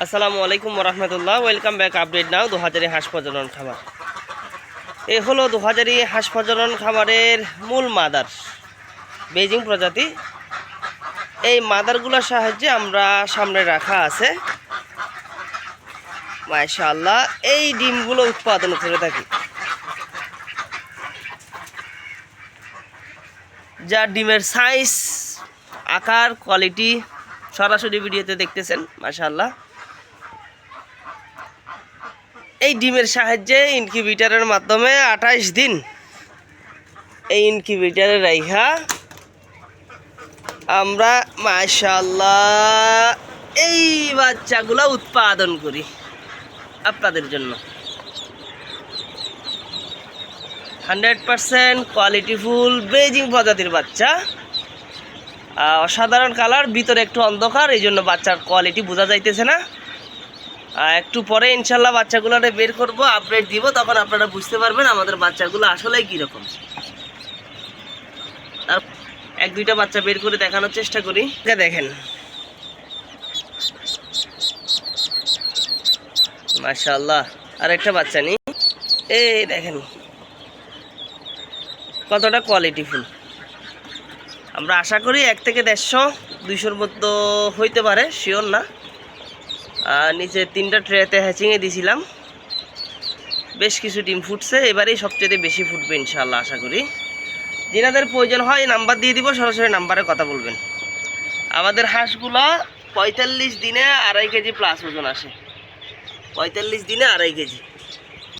আসসালামু আলাইকুম রহমতুল্লাহ। Welcome back update নাও 2000 হাঁস প্রজনন খামার। এ হলো 2000 হাঁস প্রজনন খামারের মূল মাদার, বেজিং প্রজাতি। এই মাদারগুলোর সাহায্যে আমরা সামনে রাখা আছে মাশাআল্লাহ এই ডিমগুলো উৎপাদন করে থাকি, যা ডিমের সাইজ, আকার, কোয়ালিটি সরাসরি ভিডিওতে দেখতেছেন মাশাআল্লাহ। এই ডিমের সাহায্যে ইনকিউবেটরের মাধ্যমে 28 দিন এই ইনকিউবেটরে রাইখা আমরা মাশাআল্লাহ এই বাচ্চাগুলো উৎপাদন করি আপনাদের জন্য। 100% কোয়ালিটিফুল বেজিং প্রজাতির বাচ্চা, অসাধারণ কালার, ভিতরে একটু অন্ধকার, এই জন্য বাচ্চার কোয়ালিটি বোঝা যাইতেছে না। একটু পরে ইনশাল্লাহ বাচ্চাগুলোরে বের করব, আপডেট দিব, তখন আপনারা বুঝতে পারবেন আমাদের বাচ্চাগুলো আসলেই কীরকম। তার এক দুইটা বাচ্চা বের করে দেখানোর চেষ্টা করি। দেখেন মাশাআল্লাহ, আর একটা বাচ্চা নেই, এই দেখেন কতটা কোয়ালিটিফুল। আমরা আশা করি 1 থেকে 150 200-র মতো হইতে পারে, শিওর না। নিচে 3টা ট্রেতে হ্যাচিংয়ে দিয়েছিলাম, বেশ কিছু ডিম ফুটছে, এবারেই সবচেয়ে বেশি ফুটবে ইনশাআল্লাহ আশা করি। যেনাদের প্রয়োজন হয় নাম্বার দিয়ে দিব, সরাসরি নাম্বারে কথা বলবেন। আমাদের হাঁসগুলো 45 দিনে 2.5 কেজি প্লাস ওজন আসে, 45 দিনে 2.5 কেজি।